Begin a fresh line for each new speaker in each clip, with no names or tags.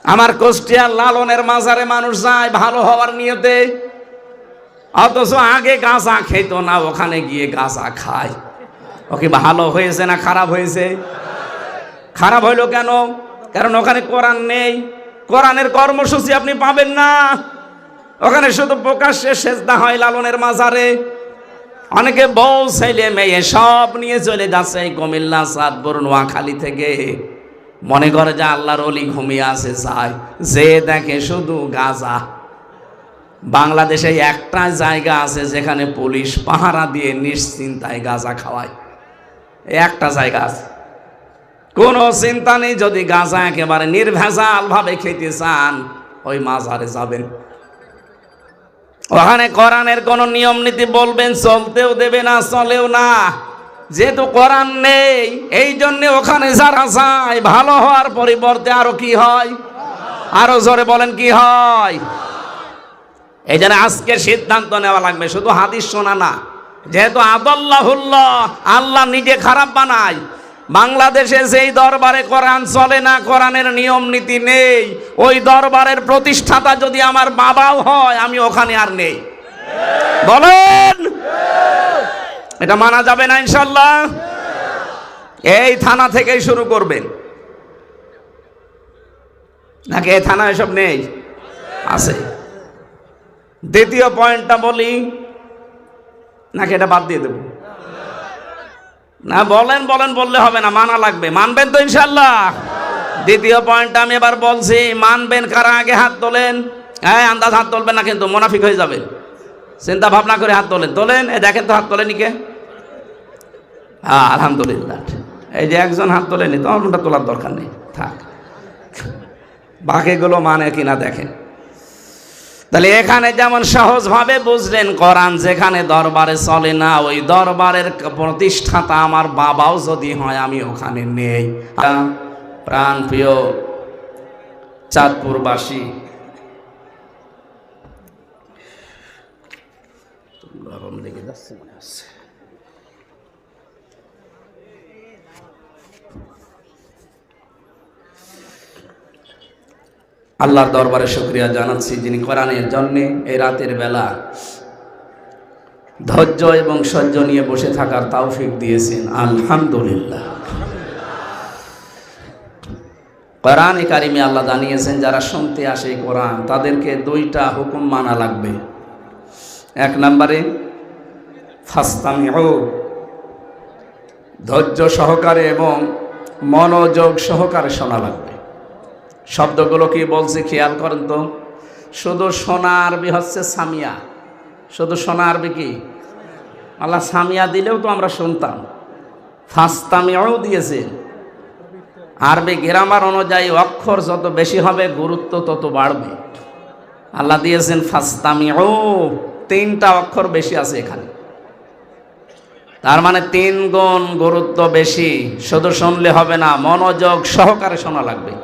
আমার কুষ্টিয়ার লালনের মাজারে মানুষ যায় ভালো হওয়ার নিয়তে, অথচ আগে গাঁজা খেত না, ওখানে গিয়ে গাঁজা খায়। ওকে ভালো হয়েছে না খারাপ হয়েছে? খারাপ হইলো কেন? কারণ ওখানে কোরআন নেই, কোরআনের কর্মসূচি আপনি পাবেন না। ওখানে শুধু প্রকাশ্যে সেজদা হয় লালনের মাজারে। অনেকে বউ ছেলে মেয়ে সব নিয়ে চলে যাচ্ছে এই কুমিল্লা, চাঁদপুর, নোয়াখালী থেকে, মনে করে যে আল্লাহর ওলি ঘুমিয়ে আছে, যায় যে দেখে শুধু গাঁজা। বাংলাদেশে একটা জায়গা আছে যেখানে পুলিশ পাহারা দিয়ে নিশ্চিন্তায় গাঁজা খাওয়ায়, একটা জায়গা আছে, কোনো চিন্তা নেই। যদি গাঁজা একেবারে নির্ভেজাল ভাবে খেতে চান ওই মাজারে যাবেন, ওখানে কোরআনের কোন নিয়ম নীতি বলবেন চলতেও দেবে না, চলেও না। যেহেতু কোরআন নেই এই জন্য ওখানে যারা যায় ভালো হওয়ার পরিবর্তে আরো কি হয়? আরো জোরে বলেন কি হয়? এই জন্য আজকে সিদ্ধান্ত নেওয়া লাগবে, শুধু হাদিস শোনা না। যেহেতু আদাল্লাহুল্লাহ, আল্লাহ নিজে খারাপ বানায়। বাংলাদেশে যেই দরবারে কোরআন চলে না, কোরআনের নিয়ম নীতি নেই, ওই দরবারের প্রতিষ্ঠাতা যদি আমার বাবাও হয়, আমি ওখানে আর নেই। বলেন এটা মানা যাবে না ইনশাল্লাহ? এই থানা থেকেই শুরু করবেন নাকি এই থানা এসব নেই? আছে। দ্বিতীয় পয়েন্টটা বলি নাকি এটা বাদ দিয়ে দেব? না বলেন বলেন, বললে হবে না, মানা লাগবে। মানবেন তো ইনশাল্লাহ? দ্বিতীয় পয়েন্টটা আমি এবার বলছি, মানবেন কারা? আগে হাত তোলেন। হ্যাঁ, আন্দাজ হাত তোলবেন না কিন্তু, মুনাফিক হয়ে যাবেন। চিন্তা ভাবনা করে হাত তোলেন। তোলেন, এ দেখেন তো হাত তোলেনি কে? হ্যাঁ আলহামদুলিল্লাহ। এই যে একজন হাত তোলেনি, তো আমারটা তোলার দরকার নেই, থাক। বাকিগুলো মানে কিনা দেখেন। তাহলে এখানে যেমন সহজভাবে বুঝলেন, কোরআন যেখানে দরবারে চলে না, ওই দরবারের প্রতিষ্ঠাতা আমার বাবাও যদি হয়, আমি ওখানে নেই। প্রাণ প্রিয় চাঁদপুরবাসী, গরম লেগে যাচ্ছে মনে হচ্ছে। আল্লাহর দরবারে শুকরিয়া জানাচ্ছি, যিনি কোরআনের জন্য এই রাতের বেলা ধৈর্য এবং সহ্য নিয়ে বসে থাকার তৌফিক দিয়েছেন। আলহামদুলিল্লাহ। কোরআনে কারিমে আল্লাহ জানিয়েছেন, যারা শুনতে আসে কোরআন তাদেরকে দুইটা হুকুম মানা লাগবে। এক নম্বরে ফাস্তামিউ, ধৈর্য সহকারে এবং মনোযোগ সহকারে শোনা লাগবে। শব্দগুলো কি বলছে খেয়াল করেন তো। শুধু শোনা আরবি হচ্ছে সামিয়া, শুধু শোনা আরবি কি? আল্লাহ সামিয়া দিলেও তো আমরা শুনতাম, ফাস্তামিউ দিয়েছে। আরবি গ্রামার অনুযায়ী অক্ষর যত বেশি হবে গুরুত্ব তত বাড়বে। আল্লাহ দিয়েছেন ফাস্তামিউ, তিনটা অক্ষর বেশি আছে এখানে, তার মানে 3 গুণ গুরুত্ব বেশি। শুধু শুনলে হবে না, মনোযোগ সহকারে শোনা লাগবে।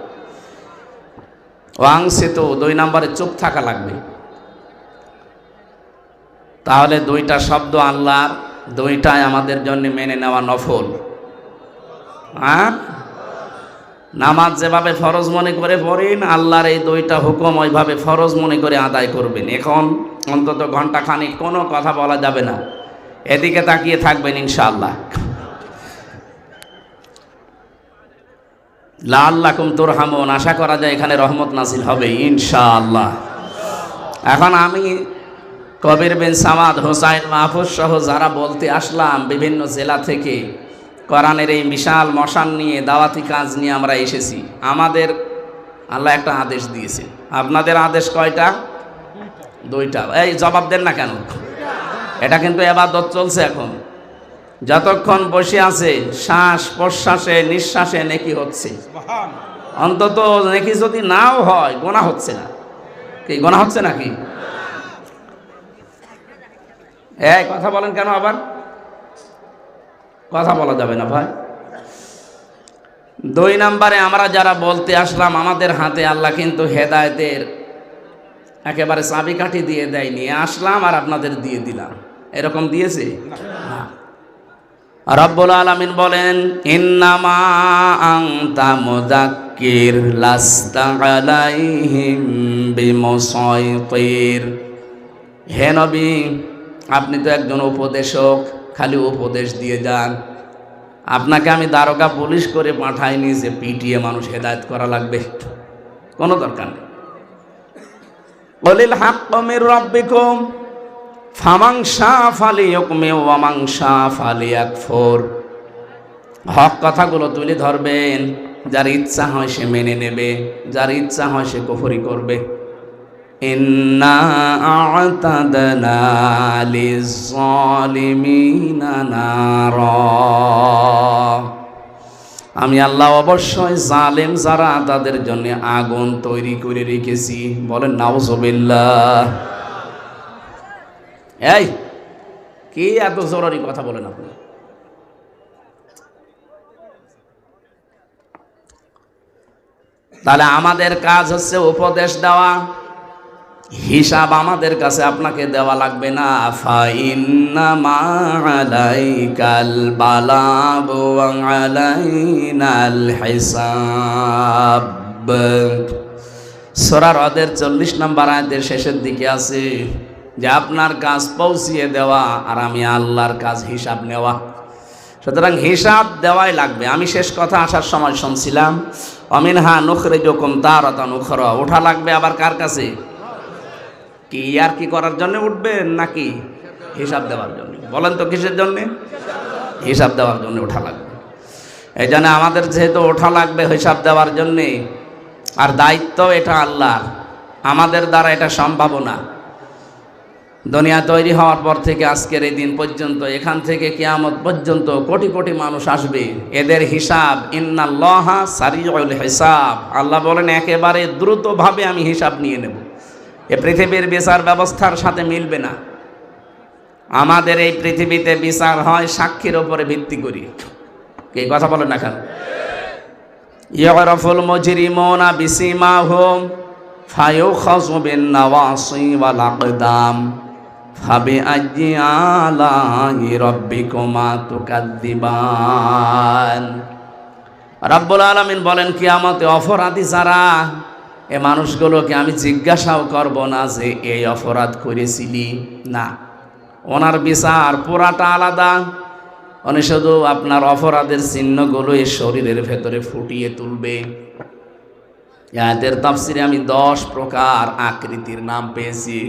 ওয়াংসিত, 2 নম্বরে চুপ থাকা লাগবে। তাহলে দুইটা শব্দ আল্লাহর, দুইটাই আমাদের জন্য মেনে নেওয়া নফল। হ্যাঁ, নামাজ যেভাবে ফরজ মনে করে পড়েন, আল্লাহর এই দুইটা হুকুম ওইভাবে ফরজ মনে করে আদায় করবেন। এখন অন্তত ঘন্টা খানিক কোনো কথা বলা যাবে না, এদিকে তাকিয়ে থাকবেন ইনশাআল্লাহ। লাআল্লাকুম তুরহামুন, আশা করা যায় এখানে রহমত নাজিল হবে ইনশাআল্লাহ। এখন আমি কবির বিন সামাদ, হোসাইন মাহফুজ সহ যারা বলতে আসলাম বিভিন্ন জেলা থেকে, কোরআনের এই বিশাল মশান নিয়ে, দাওয়াতি কাজ নিয়ে আমরা এসেছি। আমাদের আল্লাহ একটা আদেশ দিয়েছে। আপনাদের আদেশ কয়টা? 2টা। এই জবাব দেন না কেন? এটা কিন্তু ইবাদত চলছে এখন। যতক্ষণ বসে আছে শ্বাস প্রশ্বাসে নিঃশ্বাসে নেকি হচ্ছে। অন্তত নেকি যদি নাও হয় গোনা হচ্ছে না। কি গোনা হচ্ছে নাকি? এই কথা বলেন কেন? আবার কথা বলা যাবে না ভাই। 2 নম্বরে আমরা যারা বলতে আসলাম, আমাদের হাতে আল্লাহ কিন্তু হেদায়েতের একেবারে চাবিকাঠি দিয়ে দেয়নি। আসলাম আর আপনাদের দিয়ে দিলাম, এরকম দিয়েছে না। রব্বুল আলামিন বলেন, ইন্নামা আনতা মুযাক্কির লাস্তা আলাইহিম বিমুসাইতির। হে নবী, আপনি তো একজন উপদেশক, খালি উপদেশ দিয়ে যান। আপনাকে আমি দারোগা পুলিশ করে পাঠাইনি যে পিটিয়ে মানুষ হেদায়েত করা লাগবে, কোনো দরকার নেই। কুলিল হাক্কু মির রাব্বিকুম ফামান শাআ ফালিয়ুমিন ওয়া মান শাআ ফালিয়াকফুর। হক কথাগুলো তুলে ধরবেন, যার ইচ্ছা হয় সে মেনে নেবে, যার ইচ্ছা হয় সে কুফরি করবে। ইন্না আ'তাদনা লিয-যালিমিনা নারা। আমি আল্লাহ অবশ্যই জালেম যারা তাদের জন্য আগুন তৈরি করে রেখেছি। বলেন নাউজুবিল্লাহ। এই কি এত জরুরি কথা বলেন আপনি? তাহলে আমাদের কাজ হচ্ছে উপদেশ দেওয়া, হিসাব আমাদের কাছে আপনাকে দেওয়া লাগবে না। ফাইন্নামা আলাইকাল বালাগু ওয়া আলাইনাল হিসাব। সূরা রদের 40 নম্বর আয়াতের শেষের দিকে আছে যে আপনার কাজ পৌঁছিয়ে দেওয়া আর আমি আল্লাহর কাজ হিসাব নেওয়া। সুতরাং হিসাব দেওয়াই লাগবে। আমি শেষ কথা আসার সময় শুনছিলাম, অমিনহা নুখরিজুকুম তারাতান উখরা। ওঠা লাগবে আবার কার কাছে? কি আর কি করার জন্য উঠবেন নাকি হিসাব দেওয়ার জন্য? বলেন তো কিসের জন্য? হিসাব দেওয়ার জন্য ওঠা লাগবে। এই জন্য আমাদের যেহেতু ওঠা লাগবে হিসাব দেওয়ার জন্যে, আর দায়িত্ব এটা আল্লাহর, আমাদের দ্বারা এটা সম্ভব না। দুনিয়া তৈরি হওয়ার পর থেকে আজকের এই দিন পর্যন্ত, এখান থেকে কিয়ামত পর্যন্ত কোটি কোটি মানুষ আসবে, এদের হিসাব ইন্নাল্লাহা সারিউল হিসাব। আল্লাহ বলেন একেবারে দ্রুতভাবে আমি হিসাব নিয়ে নেব। এ পৃথিবীর বিচার ব্যবস্থার সাথে মিলবে না। আমাদের এই পৃথিবীতে বিচার হয় সাক্ষীর ওপরে ভিত্তি করি। কি কথা বলেন না কেন? ইউরাফুল মুজরিমুনা বিসিমাহুম ফায়ুখাযু বিন নাওয়াসি ওয়াল আকদাম ফাবিআইয়ি আলাই রাব্বিকুমা তুকাদ্দিবান। রব্বুল আলামিন বলেন, কিয়ামতে অপরাধী যারা, এ মানুষগুলোকে আমি জিজ্ঞাসাও করব না যে এই অপরাধ করেছিলি, না। ওনার বিচার পুরাটা আলাদা। উনি শুধু আপনার অপরাধের চিহ্নগুলো এই শরীরের ভেতরে ফুটিয়ে তুলবে। এদের তাফসিরে আমি 10 প্রকার আকৃতির নাম পেয়েছি।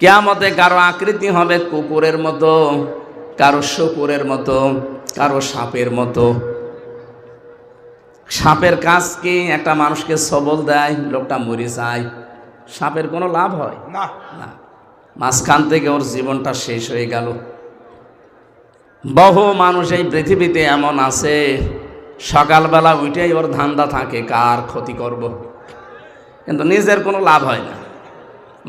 কিয়ামতে কারো আকৃতি হবে কুকুরের মতো, কারো শুকুরের মতো, কারো সাপের মতো। সাপের কাজ কি? একটা মানুষকে সবল দেয়, লোকটা মরে যায়। সাপের কোনো লাভ হয় না, না। মাঝখান থেকে ওর জীবনটা শেষ হয়ে গেল। বহু মানুষ এই পৃথিবীতে এমন আছে, সকালবেলা উঠেই ওর ধান্দা থাকে কার ক্ষতি করব, কিন্তু নিজের কোনো লাভ হয় না।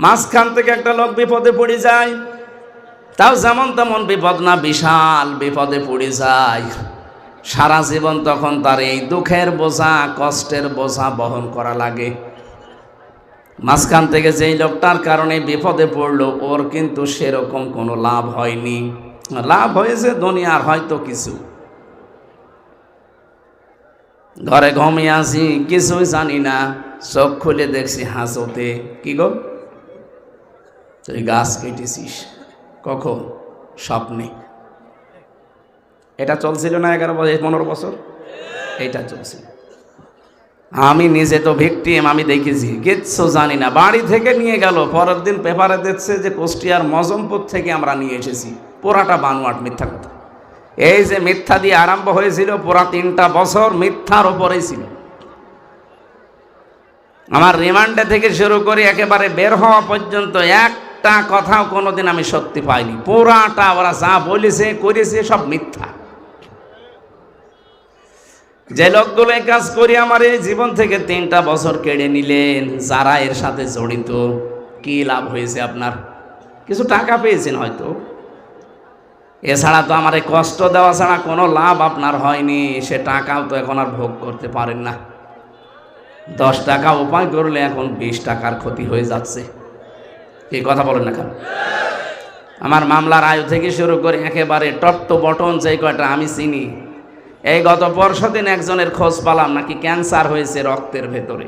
মাঝখান থেকে একটা লোক বিপদে পড়ে যায়, তাও যেমন তেমন বিপদ না, বিশাল বিপদে পড়ে যায়। সারা জীবন তখন তার এই দুঃখের বোঝা, কষ্টের বোঝা বহন করা লাগে। মাঝখান থেকে যেই লোকটার কারণে বিপদে পড়লো, ওর কিন্তু সেরকম কোনো লাভ হয়নি। লাভ হয়েছে দুনিয়ার হয়তো কিছু। ঘরে ঘুমিয়ে আছি, কিছুই জানি না, চোখ খুলে দেখছি হাসতে। কি গো, তুই গাছ কেটেছিস? কখন? স্বপ্নে। এটা চলছিল না 11-15 বছর? এইটা চলছিল। আমি নিজে তো ভিকটিম, আমি দেখেছি, কিচ্ছু জানি না। বাড়ি থেকে নিয়ে গেল, পরের দিন পেপারে দেখছে যে কুষ্টিয়ার মজমপুর থেকে আমরা নিয়ে এসেছি। পুরাটা বানোয়াট, মিথ্যা কথা। এই যে মিথ্যা দিয়ে আরম্ভ হয়েছিল, পুরা 3টা বছর মিথ্যার ওপরেই ছিল। আমার রিমান্ডে থেকে শুরু করে একেবারে বের হওয়া পর্যন্ত একটা কথাও কোনোদিন আমি সত্যি পাইনি। পুরাটা ওরা যা বলেছে করেছে সব মিথ্যা। যে লোকগুলো এই কাজ করি আমার এই জীবন থেকে 3টা বছর কেড়ে নিলেন, যারা এর সাথে জড়িত, কি লাভ হয়েছে আপনার? কিছু টাকা পেয়েছেন হয়তো, এছাড়া তো আমার এই কষ্ট দেওয়া ছাড়া কোনো লাভ আপনার হয়নি। সে টাকাও তো এখন আর ভোগ করতে পারেন না। 10 টাকা উপায় করলে এখন 20 টাকার ক্ষতি হয়ে যাচ্ছে। এই কথা বলেন না কেন? আমার মামলার আয়ু থেকে শুরু করে একেবারে টপ টু বটন যে কয়টা আমি চিনি, এই গত পরশুদিন একজনের খোঁজ পালাম নাকি ক্যান্সার হয়েছে রক্তের ভেতরে।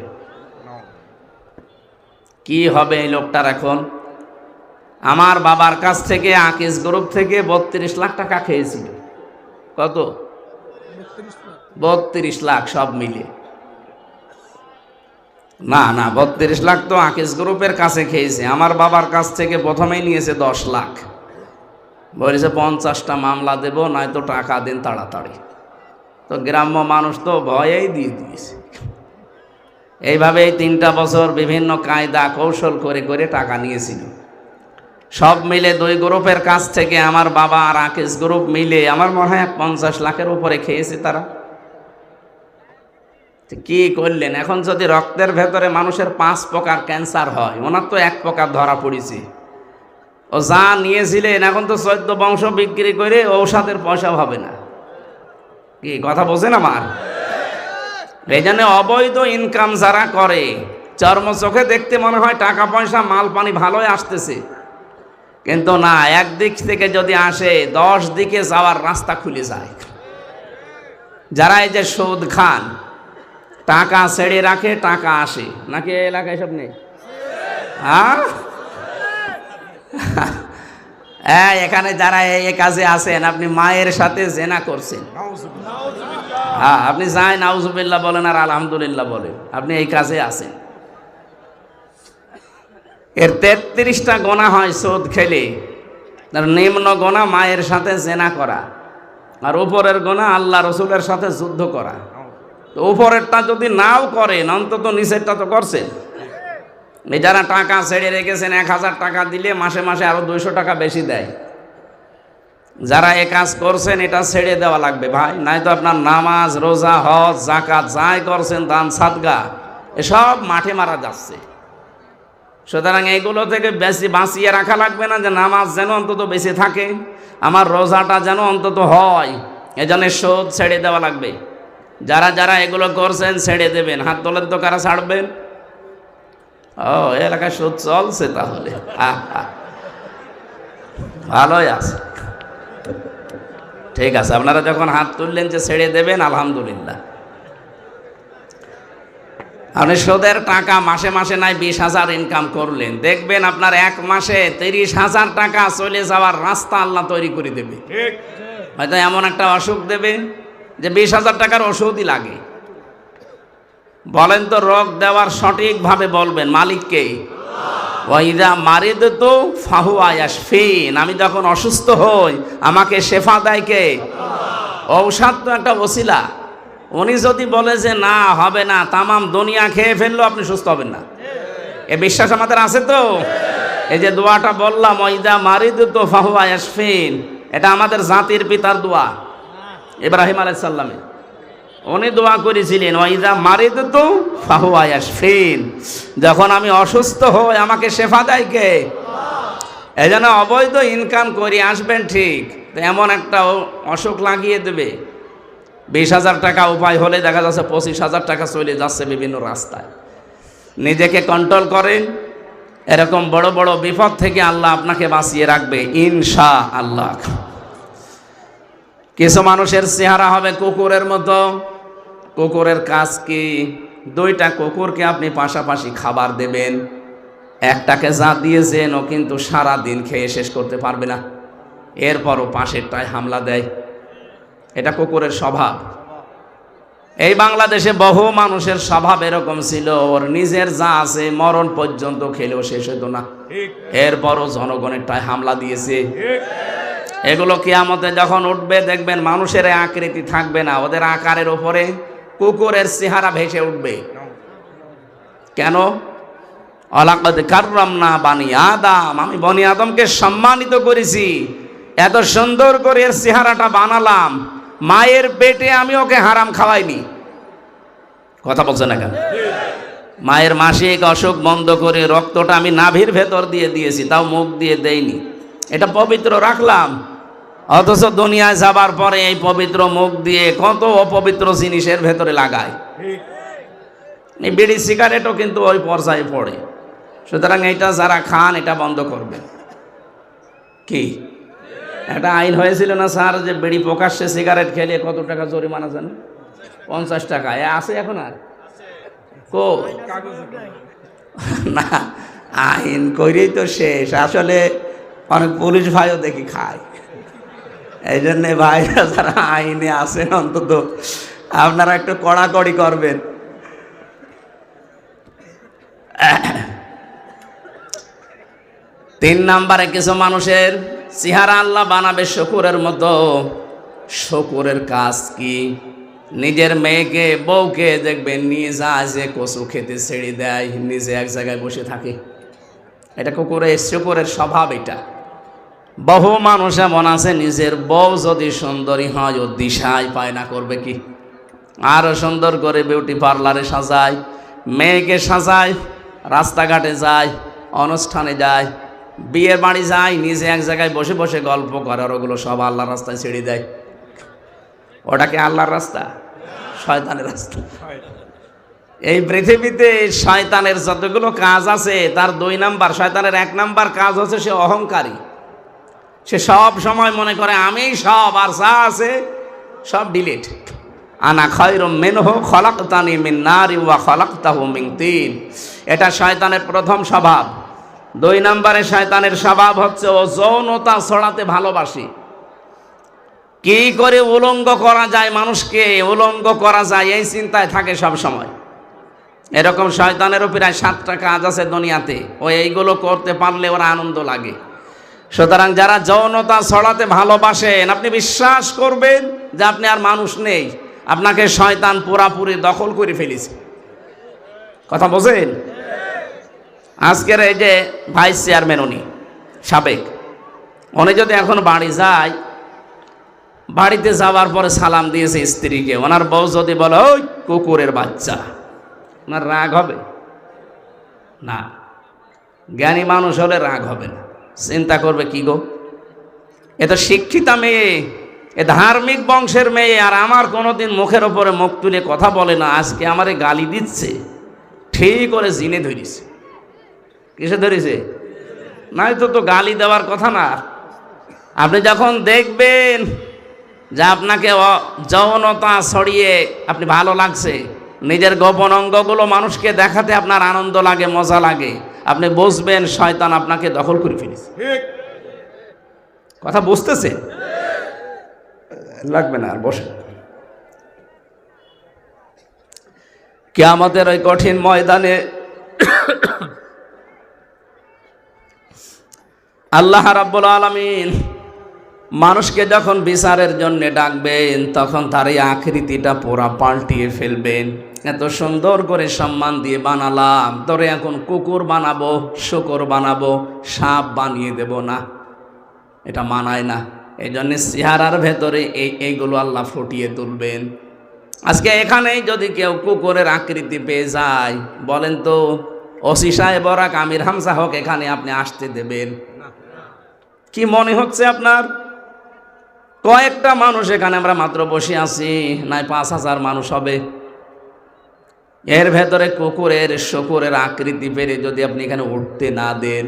কি হবে এই লোকটার এখন? আমার বাবার কাছ থেকে আকিস গ্রুপ থেকে 32 লাখ টাকা খেয়েছিল। কত? 32 লাখ সব মিলে। না না, 32 লাখ তো আকিস গ্রুপের কাছে খেয়েছে। আমার বাবার কাছ থেকে প্রথমেই নিয়েছে 10 লাখ, বলেছে 50টা মামলা দেব, নয়তো টাকা দিন তাড়াতাড়ি। তো গ্রাম্য মানুষ তো ভয়েই দিয়ে দিয়েছে। এইভাবেই 3টা বছর বিভিন্ন কায়দা কৌশল করে করে টাকা নিয়েছিল। সব মিলে 2 গ্রুপের কাছ থেকে আমার বাবা আর আকিস গ্রুপ মিলে আমার মনে হয় 50 লাখের উপরে খেয়েছে তারা। কি করলেন এখন? যদি রক্তের ভেতরে মানুষের 5 প্রকার ক্যান্সার হয়, ওনার তো 1 প্রকার ধরা পড়েছে। ও যা নিয়েছিলেন এখন তো 14 বংশ বিক্রি করে ঔষধের পয়সা হবে না। কি কথা বোঝেন আমার? এই জন্য অবৈধ ইনকাম যারা করে, চর্ম চোখে দেখতে মনে হয় টাকা পয়সা মাল পানি ভালোই আসতেছে, কিন্তু না, একদিক থেকে যদি আসে 10 দিকে যাওয়ার রাস্তা খুলে যায়। যারা এই যে সুদ খান, টাকা ছেড়ে রাখে, টাকা আসে নাকি এলাকায় সব নেই? হ্যাঁ, এখানে যারা এই কাজে আছেন, আপনি মায়ের সাথে জেনা করছেন, হ্যাঁ, আপনি যাই নাউজুবিল্লাহ বলেন আর আলহামদুলিল্লাহ বলেন, আপনি এই কাজে আছেন। এর 33টা গোনা হয় সুদ খেলে। নিম্ন গোনা মায়ের সাথে জেনা করা, আর উপরের গোনা আল্লাহ রসুলের সাথে যুদ্ধ করা। তো উপরেরটা যদি নাও করেন, অন্তত নিচেরটা তো করছেন। এই যারা টাকা ছেড়ে রেখেছেন, 1000 টাকা দিলে মাসে মাসে আরো 200 টাকা বেশি দেয়। যারা এ কাজ করছেন, এটা ছেড়ে দেওয়া লাগবে ভাই, নাই তো আপনার নামাজ, রোজা, হজ, যাকাত যাই করছেন, দান সাদগা, এসব মাঠে মারা যাচ্ছে। সুতরাং এইগুলো থেকে বেশি বাঁচিয়ে রাখা লাগবে না, যে নামাজ যেন অন্তত বেঁচে থাকে, আমার রোজাটা যেন অন্তত হয়, এজন্য সুদ ছেড়ে দেওয়া লাগবে। যারা যারা এগুলো করছেন ছেড়ে দেবেন, হাত তোলেন তো কারা ছাড়বেন? ও, এলাকায় সুদ চলছে তাহলে, ভালোই আছে, ঠিক আছে। আপনারা যখন হাত তুললেন যে ছেড়ে দেবেন, আলহামদুলিল্লাহ। আপনি সুদের টাকা মাসে মাসে নাই 20,000 ইনকাম করলেন, দেখবেন আপনার 1 মাসে 30,000 টাকা চলে যাওয়ার রাস্তা আল্লাহ তৈরি করে দেবে। হয়তো এমন একটা অসুখ দেবে যে 20,000 টাকার ওষুধই লাগে। বলেন তো, রোগ দেওয়ার সঠিকভাবে বলবেন মালিককে। ওয়াইদা মারিদতু ফাহুয়া ইয়াশফিন, আমি যখন অসুস্থ হই আমাকে শেফা দেয় কে? ঔষধ তো একটা ওসিলা। উনি যদি বলে যে না হবে না, তামাম দুনিয়া খেয়ে ফেললো, আপনি সুস্থ হবেন না। এ বিশ্বাস আমাদের আছে তো? এই যে দোয়াটা বললাম, ওয়াইদা মারিদতু ফাহুয়া ইয়াশফিন, এটা আমাদের জাতির পিতার দোয়া, ইব্রাহিম আলাইহিস সালামের। উনি দোয়া করেছিলেন, ওয়াইদা মারিদতু ফাহুয়া ইয়াশফিন, যখন আমি অসুস্থ হই আমাকে শেফা দেয় কে? এই জন্য অবৈধ ইনকাম করে আসবেন ঠিক, তো এমন একটা অসুখ লাগিয়ে দেবে। 20,000 টাকা উপায় হলে দেখা যাচ্ছে 25,000 টাকা চলে যাচ্ছে বিভিন্ন রাস্তায়। নিজেকে কন্ট্রোল করেন, এরকম বড় বড় বিপদ থেকে আল্লাহ আপনাকে বাঁচিয়ে রাখবে ইনশাআল্লাহ। কিছু মানুষের চেহারা হবে কুকুরের মতো। কুকুরের কাজ কি? 2টা কুকুরকে আপনি পাশাপাশি খাবার দেবেন, একটাকে যা দিয়েছেন ও কিন্তু সারা দিন খেয়ে শেষ করতে পারবে না, এরপরও পাশেরটায় হামলা দেয়। এটা কুকুরের স্বভাব। এই বাংলাদেশে বহু মানুষের স্বভাব এরকম ছিল, ওর নিজের যা আছে মরণ পর্যন্ত খেলেও শেষ হতো না, এরপরও জনগণেরটায় হামলা দিয়েছে। এগুলো কিয়ামতে যখন উঠবে দেখবেন মানুষের আকৃতি থাকবে না, ওদের আকারের উপরে কুকুরের চেহারা ভেসে উঠবে। কেন? ওয়ালাকাদ কাররামনা বানি আদম, আমি বনি আদমকে সম্মানিত করেছি, এত সুন্দর করে এর চেহারাটা বানালাম, মায়ের পেটে আমি ওকে হারাম খাওয়াইনি। কথা বলছে না কেন? মায়ের মাসিক অসুখ বন্ধ করে রক্তটা আমি নাভির ভেতর দিয়ে দিয়েছি, তাও মুখ দিয়ে দেইনি, এটা পবিত্র রাখলাম। অথচ দুনিয়ায় যাবার পরে এই পবিত্র মুখ দিয়ে কত অপবিত্র জিনিসের ভেতরে লাগায়। এই বিড়ি সিগারেটও কিন্তু ওই পর্যায়ে পড়ে। সুতরাং এটা যারা খান, এটা বন্ধ করবে। কি একটা আইন হয়েছিল না স্যার, যে বিড়ি প্রকাশ্যে সিগারেট খেলে কত টাকা জরিমানা জানো? 50 টাকা। আছে এখন আর কো না, আইন করেই তো শেষ। আসলে অনেক পুলিশ ভাইও দেখি খায়। এই জন্যে ভাইরা যারা আইনে আছেন অন্তত আপনারা একটু কড়াকড়ি করবেন। 3 নম্বরে কিছু মানুষের চেহারা আল্লাহ বানাবে শকুরের মতো। শকুরের কাজ কি? নিজের মেয়েকে বউকে দেখবেন নিয়ে যায় যে কচু খেতে ছেড়ে দেয়, নিজে এক জায়গায় বসে থাকে। এটা শকুরের স্বভাব। এটা বহু মানুষ এমন আছে, নিজের বউ যদি সুন্দরী হয় ও দিশায় পায় না, করবে কি? আরো সুন্দর করে বিউটি পার্লারে সাজায়, মেয়েকে সাজায়, রাস্তাঘাটে যায়, অনুষ্ঠানে যায়, বিয়ের বাড়ি যায়, নিজে এক জায়গায় বসে বসে গল্প করে, আর ওগুলো সব আল্লাহর রাস্তায় ছেড়ে দেয়। ওটা কি আল্লাহর রাস্তা? শয়তানের রাস্তা। এই পৃথিবীতে শয়তানের যতগুলো কাজ আছে তার 2 নাম্বার, শয়তানের 1 নাম্বার কাজ হচ্ছে সে অহংকারী। সে সব সময় মনে করে আমি সব, আর যা আছে সব ডিলিট। আনা খায়রুম মিনহু খলাকতানি মিন নারি ওয়া খলাকতাহু মিন তিন। এটা শয়তানের প্রথম স্বভাব। 2 নম্বরে শয়তানের স্বভাব হচ্ছে ও যৌনতা ছড়াতে ভালোবাসে। কি করে উলঙ্গ করা যায়, মানুষকে উলঙ্গ করা যায়, এই চিন্তায় থাকে সব সময়। এরকম শয়তানেরও প্রায় 7টা কাজ আছে দুনিয়াতে, ও এইগুলো করতে পারলে ওরা আনন্দ লাগে। সুতরাং যারা যৌনতা ছড়াতে ভালোবাসেন, আপনি বিশ্বাস করবেন যে আপনি আর মানুষ নেই, আপনাকে শয়তান পুরাপুরি দখল করে ফেলেছে। কথা বোঝেন? আজকের এই যে ভাইস চেয়ারম্যান, উনি সাবেক, উনি যদি এখন বাড়ি যায়, বাড়িতে যাওয়ার পরে সালাম দিয়েছে স্ত্রীকে, ওনার বউ যদি বলে ওই কুকুরের বাচ্চা, ওনার রাগ হবে না? জ্ঞানী মানুষ হলে রাগ হবে না, চিন্তা করবে কি গো, এ তো শিক্ষিতা মেয়ে, এ ধার্মিক বংশের মেয়ে, আর আমার কোনোদিন মুখের ওপরে মুখ তুলে কথা বলে না, আজকে আমারে গালি দিচ্ছে, ঠিক করে জিনে ধরেছে। কিসে ধরেছে? নাই তো গালি দেওয়ার কথা না। আপনি যখন দেখবেন যে আপনাকে যৌনতা ছড়িয়ে আপনি ভালো লাগছে, নিজের গোপন অঙ্গগুলো মানুষকে দেখাতে আপনার আনন্দ লাগে, মজা লাগে, আপনি বুঝবেন শয়তান আপনাকে দখল করে ফেলেছে। কথা বুঝতেছে? লাগবে না আর, বসে। কিয়ামতের ওই কঠিন ময়দানে আল্লাহ রাব্বুল আলামিন মানুষকে যখন বিচারের জন্য ডাকবেন, তখন তার এই আকৃতিটা পুরা পাল্টিয়ে ফেলবেন। এত সুন্দর করে সম্মান দিয়ে বানালাম, তোরে এখন কুকুর বানাবো, শূকর বানাবো, সাপ বানিয়ে দেব না, এটা মানায় না। এই জন্য চেহারার ভেতরে এইগুলো আল্লাহ ফুটিয়ে তুলবেন। আজকে এখানেই যদি কেউ কুকুরের আকৃতি পেয়ে যায়, বলেন তো ওসি সাহেব বরাক আমির হামজা হোক, এখানে আপনি আসতে দেবেন? কি মনে হচ্ছে আপনার? কয়েকটা মানুষ এখানে আমরা মাত্র বসে আছি, নাই 5000 মানুষ হবে। এর ভেতরে কুকুরের শকুরের আকৃতি পেরে যদি আপনি এখানে উঠতে না দেন,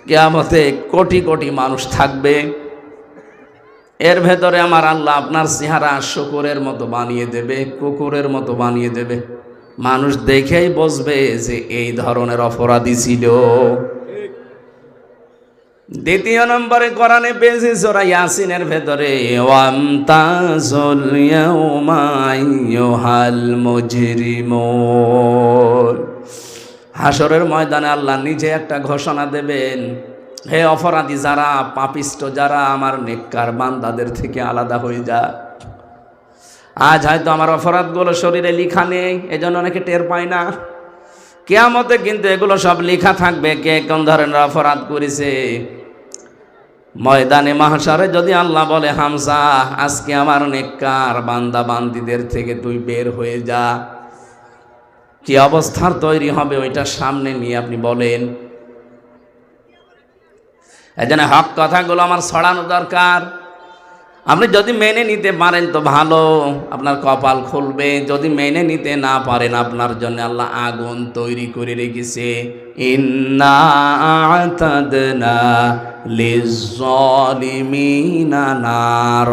কিয়ামতে কোটি কোটি মানুষ থাকবে। এর ভেতরে আমার আল্লাহ আপনার চেহারা শকুরের মতো বানিয়ে দেবে, কুকুরের মতো বানিয়ে দেবে। মানুষ দেখেই বুঝবে যে এই ধরনের অপরাধী ছিল। 2 নম্বরে কোরআনে পেয়েছি সূরা ইয়াসিনের ভেতরে, ওয়ামতাজুল ইয়াউমা আইয়ুহাল মুজরিমুন। হাসরের ময়দানে আল্লাহ নিজে একটা ঘোষণা দেবেন, হে অপরাধী যারা, পাপিষ্ট যারা, আমার নেককার বান্দাদের থেকে আলাদা হয়ে যা। আজ হয়তো আমার অপরাধগুলো শরীরে লেখা নেই, এজন্য অনেকে টের পায় না। কিয়ামতে কিন্তু এগুলো সব লেখা থাকবে, কে কোন ধরনের অপরাধ করেছে। ময়দানে মাহশারে যদি আল্লাহ বলে, হামজা আজকে আমার নেককার বান্দা বান্দিদের থেকে তুই বের হয়ে যা, কি অবস্থার তৈরি হবে ওইটা সামনে নিয়ে আপনি বলেন। এজন্য হক কথাগুলো আমার ছড়ানো দরকার। আপনি যদি মেনে নিতে পারেন তো ভালো, আপনার কপাল খুলবে। যদি মেনে নিতে না পারেন, আপনার জন্য আল্লাহ আগুন তৈরি করে রেখেছে। ইন্না আ'তাদনা লিয-যালিমিনা নার।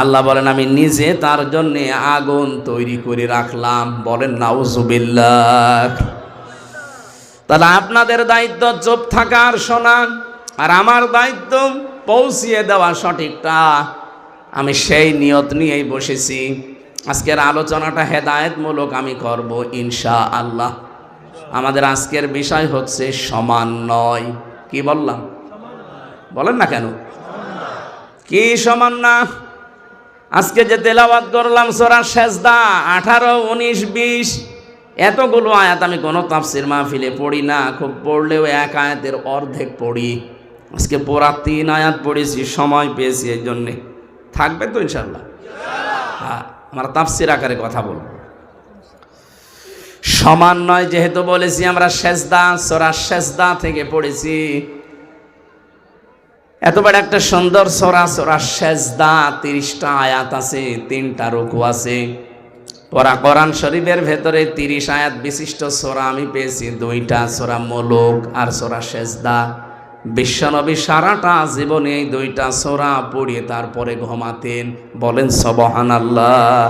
আল্লাহ বলেন আমি নিজে তার জন্য আগুন তৈরি করে রাখলাম। বলেন নাউজুবিল্লাহ। তাহলে আপনাদের দায়িত্ব চুপ থাকার শোনা, আর আমার দায়িত্ব পৌঁছিয়ে দেওয়া সঠিকটা। আমি সেই নিয়ত নিয়েই বসেছি। আজকের আলোচনাটা হেদায়েতমূলক আমি করব ইনশাআল্লাহ। আমাদের আজকের বিষয় হচ্ছে সমন্বয়। কি বললাম? বলেন না কেন? কি সমান না? আজকে যে তেলাওয়াত করলাম সূরা সেজদা 18, 19, 20, এতগুলো আয়াত আমি কোনো তাফসির মাহফিলে পড়ি না। খুব পড়লেও এক আয়াতের অর্ধেক পড়ি। আজকে পুরা 3 আয়াত পড়েছি, সময় পেয়েছি এই জন্যে। থাকবে তো ইনশাআল্লাহ? হ্যাঁ, আমরা তাফসির আকারে কথা বলবো। সমন্বয় যেহেতু বলেছি, আমরা সেজদা, সূরা সেজদা থেকে পড়েছি। এত বড় একটা সুন্দর সূরা, সূরা সেজদা, 30টা আয়াত আছে, 3টা রুকু আছে। পুরা কোরআন শরীফের ভেতরে 30 আয়াত বিশিষ্ট সূরা আমি পেয়েছি 2টা, সূরা মুলুক আর সূরা সেজদা। বিশ্বনবী সারাটা জীবনে এই 2টা সূরা পড়িয়ে তারপরে ঘুমাতেন। বলেন সুবহানাল্লাহ।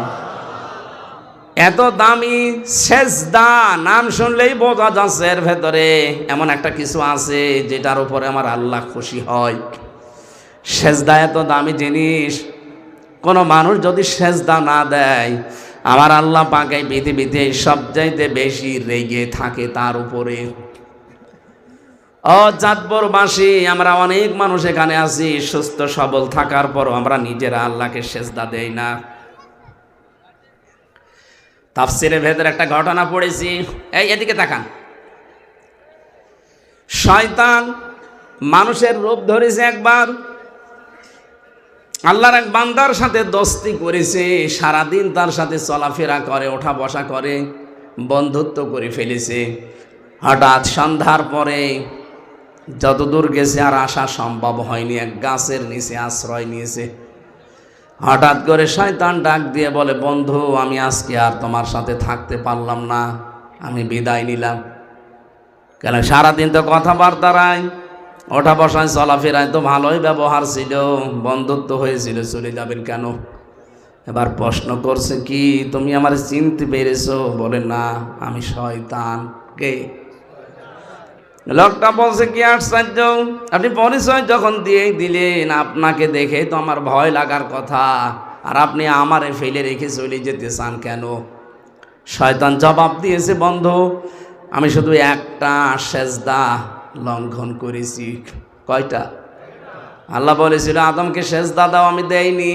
এত দামি সেজদা, নাম শুনলেই বোঝা যাচ্ছে এর ভেতরে এমন একটা কিছু আছে যেটার উপরে আমার আল্লাহ খুশি হয়। সেজদা এত দামি জিনিস, কোনো মানুষ যদি সেজদা না দেয়, আমার আল্লাহ পাক এই পৃথিবীতে সবচাইতে বেশি রেগে থাকে তার উপরে। চাঁদপুরবাসী আমরা অনেক মানুষ এখানে আছি, সুস্থ সবল থাকার পরও আমরা নিজেরা আল্লাহকে সেজদা দেই না। তাফসিরের ভেতরে একটা ঘটনা পড়েছি, এদিকে তাকান। শয়তান মানুষের রূপ ধরেছে একবার, আল্লাহর এক বান্দার সাথে দোস্তি করেছে, সারাদিন তার সাথে চলাফেরা করে, ওঠা বসা করে, বন্ধুত্ব করে ফেলেছে। হঠাৎ সন্ধ্যার পরে যতদূর গেছে আর আসা সম্ভব হয়নি, এক গাছের নিচে আশ্রয় নিয়েছে। হঠাৎ করে শয়তান ডাক দিয়ে বলে, বন্ধু আমি আজকে আর তোমার সাথে থাকতে পারলাম না, আমি বিদায় নিলাম। কেন? সারাদিন তো কথাবার্তায়, ওঠা বসায়, চলাফেরায় তো ভালোই ব্যবহার ছিল, বন্ধুত্ব হয়েছিল, চলে যাবেন কেন? এবার প্রশ্ন করছে, কি তুমি আমার চিনতে পেরেছো? বলে না, আমি শয়তান। কে? লোকটা বলছে, কি আশ্চর্য, আপনি পরিচয় যখন দিয়ে দিলেন, আপনাকে দেখে তো আমার ভয় লাগার কথা, আর আপনি আমারে ফেলে রেখে চলে যেতে চান কেন? শয়তান জবাব দিয়েছে, বন্ধু আমি শুধু একটা সেজদা লঙ্ঘন করেছি। কয়টা? আল্লাহ বলেছিল আদমকে সেজদা দাও, আমি দেইনি।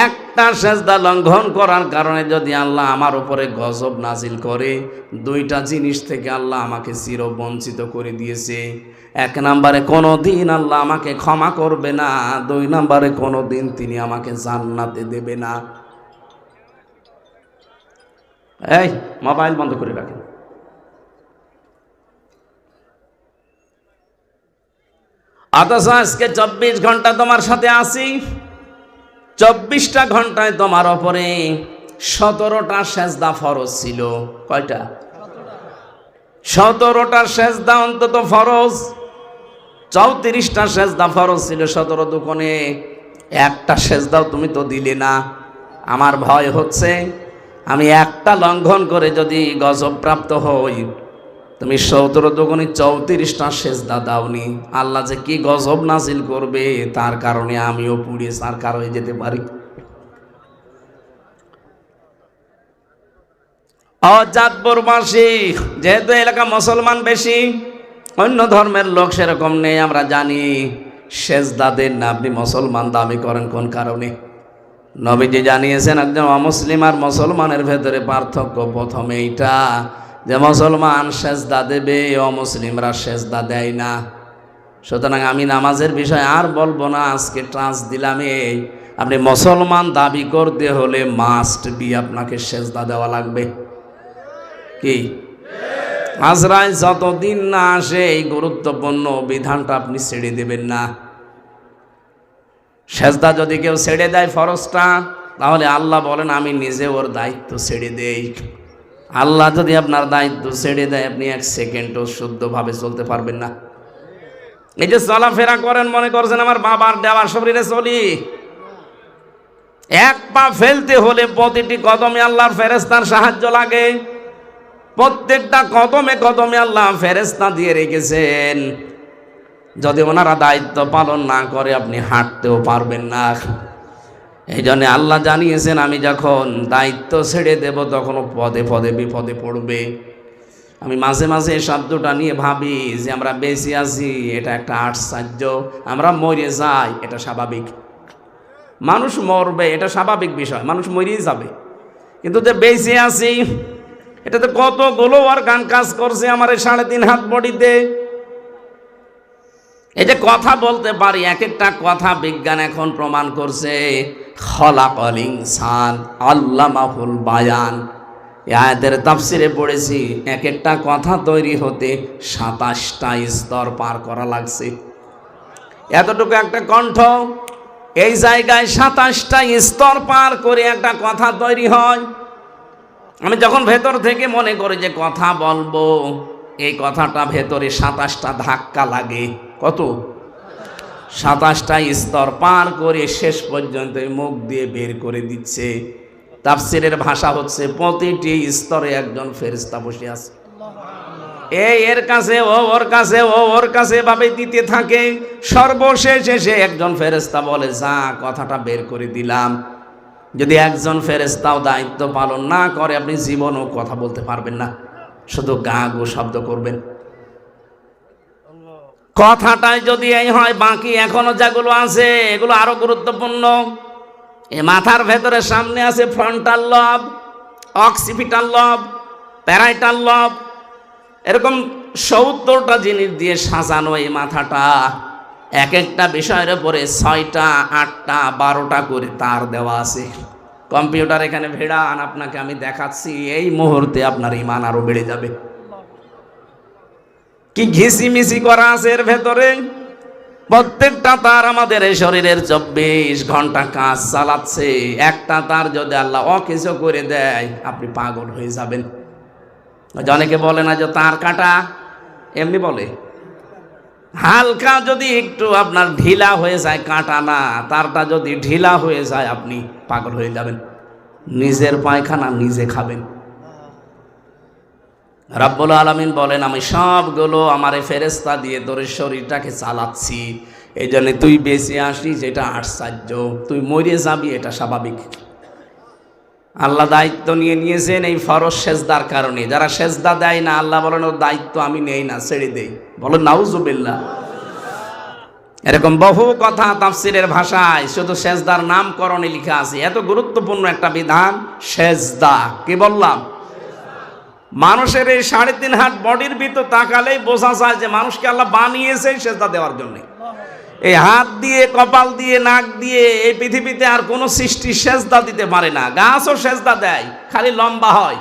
একটা সেজদা লঙ্ঘন করার কারণে যদি আল্লাহ আমার উপরে গজব নাজিল করে, 2টা জিনিস থেকে আল্লাহ আমাকে চিরবঞ্চিত করে দিয়েছে। 1 নম্বরে কোনোদিন আল্লাহ আমাকে ক্ষমা করবে না, 2 নম্বরে কোনোদিন তিনি আমাকে জান্নাতে দেবে না। এই মোবাইল বন্ধ করে রাখেন। অথচ আজকে 24 ঘন্টা তোমার সাথে আছি, 24টা ঘন্টায় তোমার ওপরে 17টা সেজদা ফরজ ছিল। কয়টা? 17টা সেজদা অন্তত ফরজ। 34টা সেজদা ফরজ ছিল, 17 দুগুণে একটা সেজদাও তুমি তো দিলে না। আমার ভয় হচ্ছে আমি একটা লঙ্ঘন করে যদি গজব প্রাপ্ত হই, তুমি 17 দুগুণে 34টা সেজদা দাওনি, আল্লাহ যে কি গজব নাজিল করবে তার কারণে আমিও পুড়িয়ে সারকার হয়ে যেতে পারি। চাঁদপুরবাসী যেহেতু এলাকা মুসলমান বেশি, অন্য ধর্মের লোক সেরকম নেই, আমরা জানি সেজদা দেন না। আপনি মুসলমান দাবি করেন কোন কারণে? নবীজি জানিয়েছেন একজন অমুসলিম আর মুসলমানের ভেতরে পার্থক্য প্রথমে এইটা যে মুসলমান সেজদা দেবে, অমুসলিমরা সেজদা দেয় না। সুতরাং আমি নামাজের বিষয় আর বলবো না, আজকে ট্রান্স দিলাম এই, আপনি মুসলমান দাবি করতে হলে মাস্ট বি আপনাকে সেজদা দেওয়া লাগবে। কি? আজরাইল যতদিন না আসে এই গুরুত্বপূর্ণ বিধানটা আপনি ছেড়ে দেবেন না। সেজদা যদি কেউ ছেড়ে দেয় ফরজটা, তাহলে আল্লাহ বলেন আমি নিজে ওর দায়িত্ব ছেড়ে দেই। আল্লাহ যদি আপনার দায়িত্ব ছেড়ে দেয়, আপনি এক সেকেন্ডও শুদ্ধভাবে চলতে পারবেন না। এই যে চলাফেরা করেন, মনে করছেন আমার বাবার দেওয়া শরীরে চলি, এক পা ফেলতে হলে প্রতিটি কদমে আল্লাহর ফেরেশতার সাহায্য লাগে। প্রত্যেকটা কদমে কদমে আল্লাহ ফেরেশতা দিয়ে রেখেছেন। যদি ওনারা দায়িত্ব পালন না করে আপনি হাঁটতেও পারবেন না। এই জন্য আল্লাহ জানিয়েছেন আমি যখন দায়িত্ব ছেড়ে দেব তখন পদে পদে বিপদে পড়বে। আমি মাঝে মাঝে এই শব্দটা নিয়ে ভাবি যে আমরা বেঁচে আছি এটা একটা আশ্চর্য, আমরা মরে যাই এটা স্বাভাবিক। মানুষ মরবে এটা স্বাভাবিক বিষয়, মানুষ মরেই যাবে, কিন্তু যে বেঁচে আছি এটাতে কতগুলো অর্গান কাজ করছে আমার এই 3.5 হাত বডিতে। এই যে কথা বলতে পারি, এক একটা কথা বিজ্ঞান এখন প্রমাণ করছে। খলাকাল ইনসান আল্লামাহুল বায়ান, এই আয়াতের তাফসিরে পড়েছি এক একটা কথা তৈরি হতে 27টা স্তর পার করা লাগছে। এতটুকু একটা কণ্ঠ, এই জায়গায় 27টা স্তর পার করে একটা কথা তৈরি হয়। আমি যখন ভেতর থেকে মনে করি যে কথা বলবো, এই কথাটা ভেতরে 27টা ধাক্কা লাগে। কত? 27টা স্তর পার করে শেষ পর্যন্ত মুখ দিয়ে বের করে দিচ্ছে। তাফসিরের ভাষা হচ্ছে প্রতিটি স্তরে একজন ফেরেশতা বসে আছে। এর কাছে ও ওর কাছে, ও ওর কাছে ভাবে দিতে থাকে। সর্বশেষ এসে একজন ফেরেশতা বলে যা কথাটা বের করে দিলাম। যদি একজন ফেরেশতাও দায়িত্ব পালন না করে আপনি জীবনও কথা বলতে পারবেন না, শুধু গা গো শব্দ করবেন। কথাটাই যদি এই হয়, বাকি এখনো যেগুলো আছে এগুলো আরো গুরুত্বপূর্ণ। এ মাথার ভেতরে সামনে আছে ফ্রন্টাল লব, অক্সিপিটাল লব, প্যারাইটাল লব, এরকম 70টা জিনিস দিয়ে সাজানো এই মাথাটা। এক একটা বিষয়ের উপরে 6টা 8টা 12টা করে তার দেওয়া আছে। কম্পিউটার এখানে ভেড়ান, আপনাকে আমি দেখাচ্ছি, এই মুহূর্তে আপনার ঈমান আরো বেড়ে যাবে। কি ঘিসিমিসি করা আছে এর ভেতরে। প্রত্যেকটা তার আমাদের এই শরীরের 24 ঘন্টা কাজ চালাচ্ছে। একটা তার যদি আল্লাহ অকিছু করে দেয় আপনি পাগল হয়ে যাবেন। অনেকে বলে না যে তার কাটা, এমনি বলে। হালকা যদি একটু আপনার ঢিলা হয়ে যায়, কাটা না, তারটা যদি ঢিলা হয়ে যায় আপনি পাগল হয়ে যাবেন, নিজের পায়খানা নিজে খাবেন। রাব্বুল আলামিন বলেন আমি সবগুলো আমার এই ফেরেশতা দিয়ে তোর শরীরটাকে চালাচ্ছি। এই জন্য তুই বেঁচে আসিস এটা আশ্চর্য, তুই মরে যাবি এটা স্বাভাবিক। আল্লাহ দায়িত্ব নিয়ে নিয়েছেন এই ফরজ সেজদার কারণে। যারা সেজদা দেয় না আল্লাহ বলেন ওর দায়িত্ব আমি নেই না, ছেড়ে দেই। বলেন নাউজুবিল্লাহ। এরকম বহু কথা তাফসিরের ভাষায় শুধু সেজদার নামকরণে লেখা আছে। এত গুরুত্বপূর্ণ একটা বিধান সেজদা। কি বললাম? মানুষের এই 3.5 হাত বডির ভিতর তাকালেই বোঝা যায় যে মানুষকে আল্লাহ বানিয়েছে সেজদা দেওয়ার জন্য। এই হাত দিয়ে, কপাল দিয়ে, নাক দিয়ে এই পৃথিবীতে আর কোনো সৃষ্টি সেজদা দিতে পারে না। গাছও সেজদা দেয়, খালি লম্বা হয়,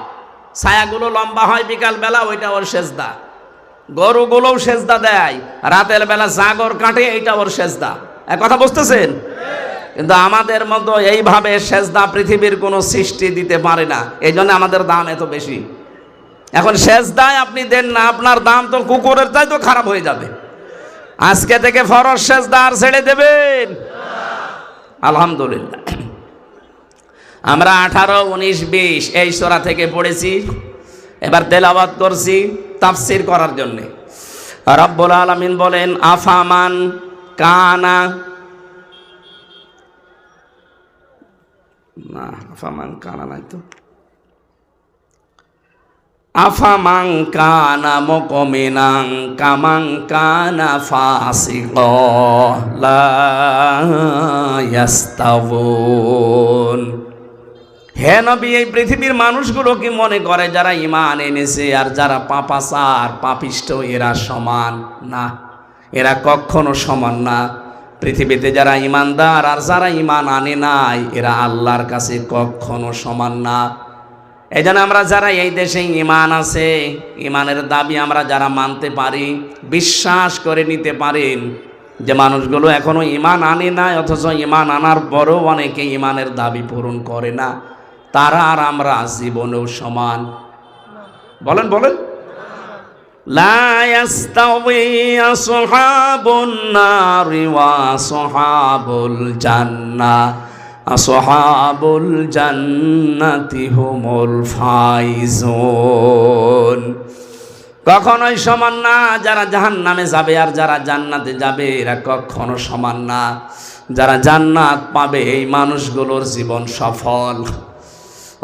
ছায়াগুলো লম্বা হয় বিকাল বেলা, ওইটা ওর সেজদা। গরুগুলোও সেজদা দেয়, রাতের বেলা জাগর কাটে, এইটা ওর সেজদা। এক কথা বুঝতেছেন? কিন্তু আমাদের মতো এইভাবে সেজদা পৃথিবীর কোনো সৃষ্টি দিতে পারে না। এই জন্য আমাদের দাম এত বেশি। এখন সেজদায় আপনি দেন না, আপনার দাম তো কুকুরের চাইতে খারাপ হয়ে যাবে। আজকে থেকে ফরজ সেজদা আর ছেড়ে দেবেন? আলহামদুলিল্লাহ। আমরা 18, 19, 20 এই সূরা থেকে পড়েছি, এবার তেলাওয়াত করছি তাফসীর করার জন্য। রব্বুল আলামিন বলেন আফামান কানা, না আফামান কানা নাই তো, আফামান কানা মুকমিনান কামান কানা ফাসিকা লা ইয়াস্তাউন। হে নবী, এই পৃথিবীর মানুষগুলো কি মনে করে যারা ঈমান এনেছে আর যারা পাপাচার পাপিষ্ঠ এরা সমান? না, এরা কখনো সমান না। পৃথিবীতে যারা ঈমানদার আর যারা ঈমান আনে নাই এরা আল্লাহর কাছে কখনো সমান না। এই জন্য আমরা যারা এই দেশে ঈমান আছে, ঈমানের দাবি আমরা যারা মানতে পারি, বিশ্বাস করে নিতে পারেন যে মানুষগুলো এখনো ঈমান আনে না, অথচ ঈমান আনার পরেও অনেকে ঈমানের দাবি পূরণ করে না, তারা আর আমরা জীবনেও সমান। বলেন বলেন। লা ইয়াস্তাওয়ি আসহাবুন নারি ওয়া আসহাবুল জান্নাহ, আসহাবুল জান্নাতি হুমুল ফাইজুন। কখনোই সমান না, যারা জাহান্নামে যাবে আর যারা জান্নাতে যাবে এরা কখনো সমান না। যারা জান্নাত পাবে এই মানুষগুলোর জীবন সফল।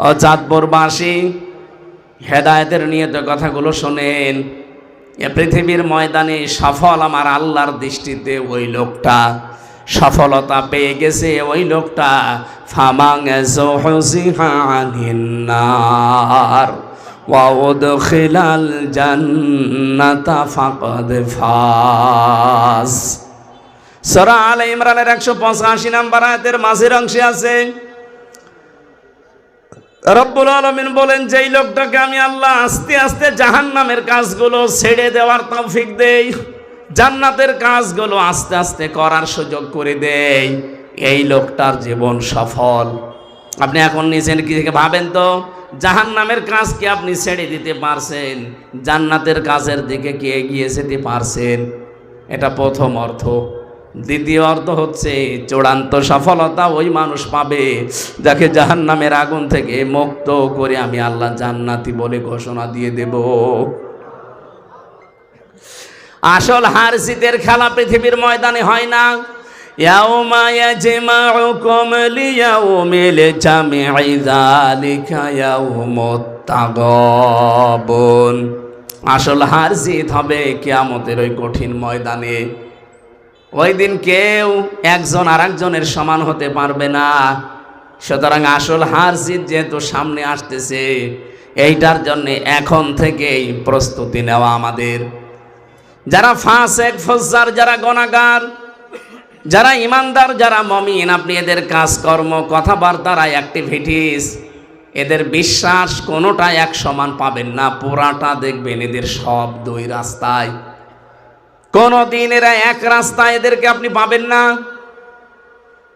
ও চাঁদপুরবাসী, হেদায়েতের নিয়ত কথাগুলো শোনেন। এ পৃথিবীর ময়দানে সফল আমার আল্লাহর দৃষ্টিতে ওই লোকটা, সফলতা পেয়ে গেছে ওই লোকটা ফামাং যুহজিহা আনিন নার ওয়া উদখিলাল জান্নাতা ফাকাদ ফাজ। সূরা আলে ইমরানের 185 নম্বর আয়াতের মাঝের অংশে আছে রব্বুল আলামিন বলেন, যেই লোকটাকে আমি আল্লাহ আস্তে আস্তে জাহান্নামের কাজগুলো ছেড়ে দেওয়ার তৌফিক দেই, জান্নাতের কাজগুলো আস্তে আস্তে করার সুযোগ করে দেই, এই লোকটার জীবন সফল। আপনি এখন নিজের কি ভাবেন তো, জাহান্নামের কাজ কি আপনি ছেড়ে দিতে পারছেন? জান্নাতের কাজের দিকে কি এগিয়ে যেতে পারছেন? এটা প্রথম অর্থ। দ্বিতীয় অর্থ হচ্ছে চূড়ান্ত সফলতা ওই মানুষ পাবে যাকে জাহান্নামের আগুন থেকে মুক্ত করে আমি আল্লাহ জান্নাতি বলে ঘোষণা দিয়ে দেব। আসল হার জিতের খেলা পৃথিবীর ময়দানে হয় না। ইয়াউমা ইয়াজমাউকুম লিয়াউমিল জামঈ যালিকা ইয়াউমুত তাগাবুন। আসল হার জিত হবে কিয়ামতের ওই কঠিন ময়দানে। ওই দিন কেউ একজন আরেকজনের সমান হতে পারবে না। সুতরাং আসল হার জিত যেহেতু সামনে আসতেছে, এইটার জন্য এখন থেকেই প্রস্তুতি নেওয়া আমাদের। যারা ফাসেক ফুজ্জার, যারা গুনাহগার, যারা ইমানদার, যারা মুমিন, আপনি এদের কাজকর্ম, কথাবার্তার, অ্যাক্টিভিটিস, এদের বিশ্বাস কোনোটা এক সমান পাবেন না। পুরাটা দেখবেন এদের সব দুই রাস্তায়, কোনদিন এরা এক রাস্তায় এদেরকে আপনি পাবেন না।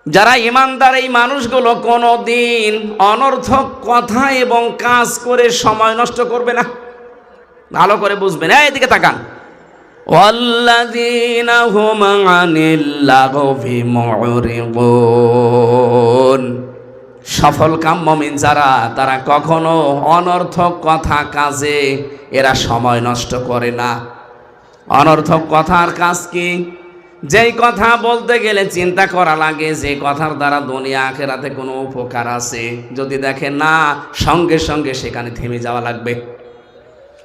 যারা ইমানদার এই মানুষগুলো কোনদিন অনর্থক কথা এবং কাজ করে সময় নষ্ট করবে না। ভালো করে বুঝবেন, এদিকে তাকান। ওয়াল্লাযীনা হুম আনিল লাগবি মুরিদুন। সফল কাম মুমিন যারা, তারা কখনো অনর্থক কথা কাজে এরা সময় নষ্ট করে না। অনর্থক কথার কাজ কি? যেই কথা বলতে গেলে চিন্তা করা লাগে, যে কথার দ্বারা দুনিয়া আখিরাতে কোনো উপকার আছে, যদি দেখেন না, সঙ্গে সঙ্গে সেখানে থেমে যাওয়া লাগবে।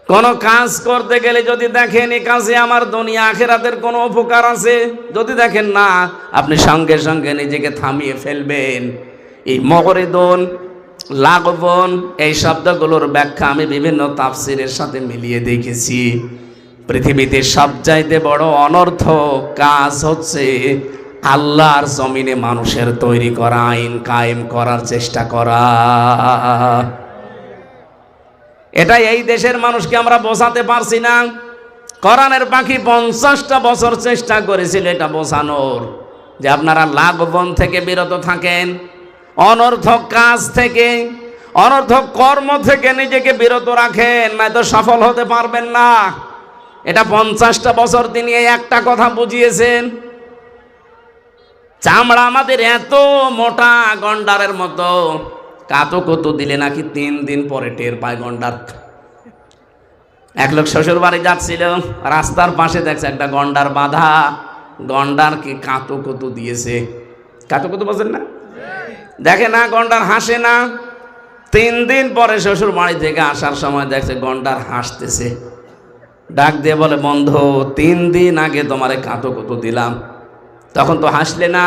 কোনো কাজ করতে গেলে যদি দেখেন এই কাজে আমার দুনিয়া আখিরাতের কোনো উপকার আছে, যদি দেখেন না, আপনি সঙ্গে সঙ্গে নিজেকে থামিয়ে ফেলবেন। এই মুরিদুন, লাগবুন, এই শব্দগুলোর ব্যাখ্যা আমি বিভিন্ন তাফসীরের সাথে মিলিয়ে দেখেছি। পৃথিবীতে সবচাইতে বড় অনর্থক কাজ হচ্ছে আল্লাহর জমিনে মানুষের তৈরি করা আইন কায়েম করার চেষ্টা করা। এটা এই দেশের মানুষকে আমরা বোঝাতে পারছি না। কোরআনের পাখি 50টা বছর চেষ্টা করেছিল এটা বোঝানোর, যে আপনারা লাগবন থেকে বিরত থাকেন, অনর্থক কাজ থেকে, অনর্থক কর্ম থেকে নিজেকে বিরত রাখেন, নয়তো সফল হতে পারবেন না। এটা 50টা বছর তিনি একটা কথা বুঝিয়েছেন। চামড়া আমাদের এত মোটা, গন্ডারের মতো, কাতো কতো দিলে নাকি 3 দিন পরে টের পায় গন্ডার। এক লোক শ্বশুর বাড়ি যাচ্ছিল, রাস্তার পাশে দেখছে একটা গন্ডার বাঁধা। গন্ডার কি কাতো কতো দিয়েছে? কাতো কতো বোঝেন না? দেখে না, গন্ডার হাসে না। 3 দিন পরে শ্বশুর বাড়ি থেকে আসার সময় দেখছে গন্ডার হাসতেছে। ডাক দিয়ে বলে, বন্ধু, 3 দিন আগে তোমারে কাতো কতো দিলাম, তখন তো হাসলে না,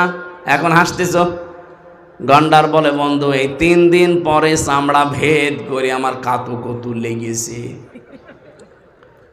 এখন হাসতেছ। গন্ডার বলে, বন্ধু, এই 3 দিন পরে চামড়া ভেদ করে আমার কাতো কতো লেগেছে।